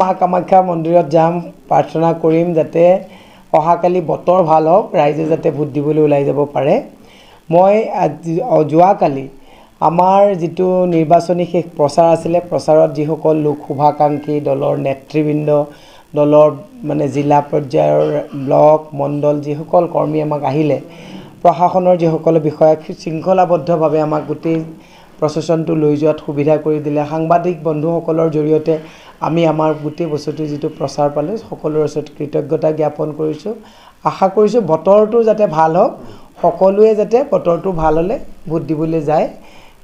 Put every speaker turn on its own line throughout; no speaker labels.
মা কামাখ্যা মন্দিৰত যাম প্ৰাৰ্থনা কৰিম যাতে অহাকালি বতৰ ভাল হওক ৰাইজে যাতে ভোট দিবলৈ ওলাই যাব পাৰে মই যোৱাকালি আমাৰ যেটো নিৰ্বাচনী শেষ প্ৰচাৰ আছিল প্ৰচাৰত যিসকল লোক শুভাকাংক্ষী দলৰ নেতৃবৃন্দ দলৰ মানে জিলা পৰ্যায়ৰ ব্লক মণ্ডল যিসকল কৰ্মী আমাক আহিলে প্ৰশাসনৰ যিসকল বিষয়া শৃংখলাবদ্ধভাৱে আমাক গোটেই প্ৰচেছনটো লৈ যোৱাত সুবিধা কৰি দিলে সাংবাদিক বন্ধুসকলৰ জৰিয়তে আমি আমাৰ গোটেই বস্তুটো যেটো প্ৰচাৰ পালে সকলোৰে ওচৰত কৃতজ্ঞতা জ্ঞাপন কৰিছো আশা কৰিছো বতৰটো যাতে ভাল হওক সকলোৱে যাতে বতৰটো ভাল হলে ভোট দিবলৈ যায়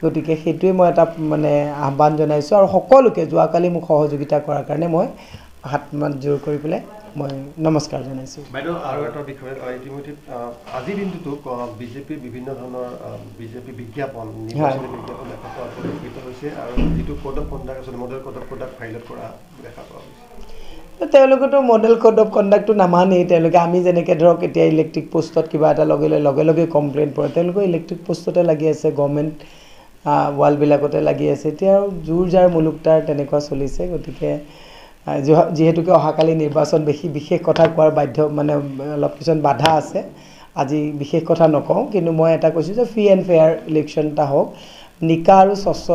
গতিকে সেইটোৱে মই এটা মানে আহ্বান জনাইছো আৰু সকলোকে যোৱাকালি মোক সহযোগিতা কৰাৰ কাৰণে মই হাতমান জোৰ কৰি পেলাই মই নমস্কাৰ জনাইছো
বাইদেউ আৰু এটা বিষয় ইতিমধ্যে আজি দিনটো বিজেপি বিভিন্ন ধৰণৰ বিজেপি বিজ্ঞাপন নিৰ্বাচনী বিজ্ঞাপন দেখা পোৱা গৈছে আৰু যেটো কোড অফ কণ্ডাক্ট আছে মডেল কোড অফ কণ্ডাক্ট ফাইলত কৰা দেখা পোৱা গৈছে
তেওঁলোকেতো মডেল কোড অফ কণ্ডাক্টটো নামানেই তেওঁলোকে আমি যেনেকৈ ধৰক এতিয়া ইলেক্ট্ৰিক পোষ্টত কিবা এটা লগে লগে কমপ্লেইন পৰে তেওঁলোকে ইলেক্ট্ৰিক পোষ্টতে লাগি আছে গভৰ্ণমেণ্ট ৱালবিলাকতে লাগি আছে এতিয়া জোৰ যাৰ মুলুকটাৰ তেনেকুৱা চলিছে গতিকে যেহেতুকে অহাকালি নিৰ্বাচন বিশেষ কথা কোৱাৰ বাধ্য মানে অলপ কিছুমান বাধা আছে আজি বিশেষ কথা নকওঁ কিন্তু মই এটা কৈছো যে ফ্ৰী এণ্ড ফেয়াৰ ইলেকশ্যন এটা হওক নিকা আৰু স্বচ্ছ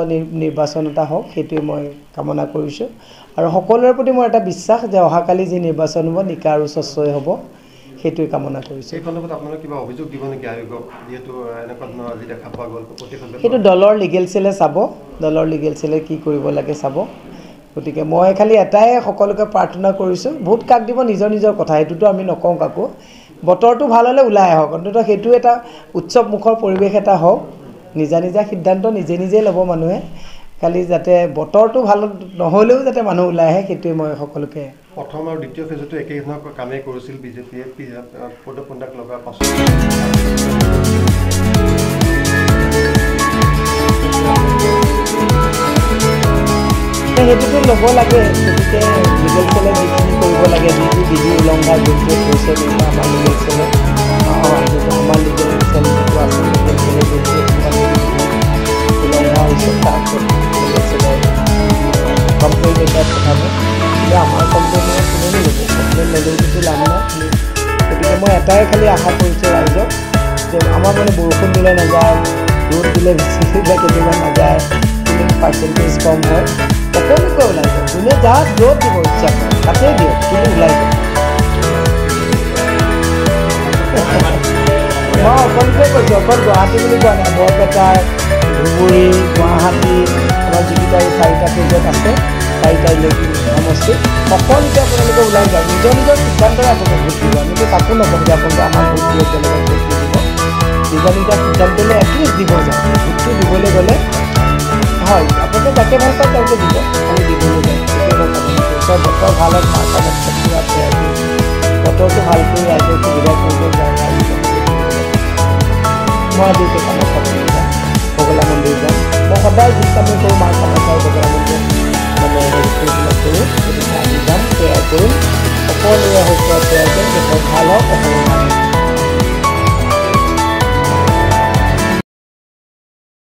নিৰ্বাচন এটা হওক সেইটোৱে মই কামনা কৰিছো আৰু সকলোৰে প্ৰতি মোৰ এটা বিশ্বাস যে অহাকালি যি নিৰ্বাচন হ'ব নিকা আৰু স্বচ্ছই হ'ব সেইটোৱে কামনা কৰিছো
এই সন্দৰ্ভত আপোনালোকে কিবা অভিযোগ দিব নেকি আয়োগক যেহেতু এনেকুৱা ধৰণৰ আজি দেখা পোৱা গ'ল প্ৰতিখণ্ডত
সেইটো দলৰ লিগেল সেলে চাব দলৰ লিগেল সেলে কি কৰিব লাগে চাব গতিকে মই খালি এটাই সকলোকে প্ৰাৰ্থনা কৰিছো ভোট কাক দিব নিজৰ নিজৰ কথা হেতুটো আমি নকওঁ কাকো বতৰটো ভাল হলে ওলাই আহক অন্তত হেতু এটা উৎসৱ মুখৰ পৰিবেশ এটা হওক নিজা সিদ্ধান্ত নিজে ল'ব মানুহে খালি যাতে বতৰটো ভাল নহলেও যাতে মানুহ ওলাই আহে সেইটোৱে মই সকলোকে
প্ৰথম আৰু দ্বিতীয় ফেজটো একেই ধৰণৰ কামে কৰিছিল বিজেপিয়ে কোড অফ কণ্ডাক্ট লগাৰ পাছত
হেতুটো ল'ব লাগে গতিকে লিগেল সেলে যিখিনি কৰিব লাগে যিটো বিধি উলংঘা যোনটো হৈছে কিন্তু আমাৰ লিগেল সেলে আমাৰ লিগেল সেল যিটো আছে লিগেল সেলে যোনটো উলংঘা হৈছে তাক লিগেল সেলে কমপ্লেইন এটা পঠাব কিন্তু আমাৰ কমপ্লেইনে কোনেও ল'ব কমপ্লেইন ল'লেও কিন্তু লাভ নাই গতিকে মই এটাই খালি আশা কৰিছোঁ ৰাইজক যে আমাৰ মানে বৰষুণ দিলে নাযায় ৰ'দ দিলে বেছি দিলে কেতিয়াবা নাযায় পাৰ্চেণ্টেজ কম হয় সকলোকে ওলাই যাওক যোনে যাক য'ত দিব ইচ্ছা কৰে তাতে দিয়ক কিন্তু ওলাই যাওক মই অকলটোৱে কৈছোঁ অকল গুৱাহাটী বুলি কোৱা নাই বৰপেটাৰ ধুবুৰী গুৱাহাটী আমাৰ যিকেইটা এই 4টা ফেজত আছে 4টা ইলেক্ট্ৰিক সমষ্টি সকলোকে আপোনালোকে ওলাই যাওক নিজৰ সিদ্ধান্তৰে আপোনালোকে ভোট দিব আমিতো কাকো নকওঁ যে আপোনালোকে আমাৰ ভোট দিয়ে বেলেগক ভোট দি দিব নিজৰ সিদ্ধান্ত লৈ এটলিষ্ট দিব যাওক ভোটটো দিবলৈ গ'লে হয় আপোনালোকে যাকে ভাল পায় তেওঁকে দিব আমি দিবলৈ যায় বতৰ ভাল হওক মা কামাখ্যা বতৰটো ভাল কৰি ৰাইজক সুবিধা কৰিব যায় মই আজি কামাখ্যা মন্দিৰ যাম বগলা মন্দিৰ যাম মই সদায় যি কামেই কৰোঁ মা কামাখ্যা বগলা মন্দিৰ মানে হেৰি কৰিবলৈ কৰোঁ গতিকে আজি যাম সেয়া কৰিম সকলোৱে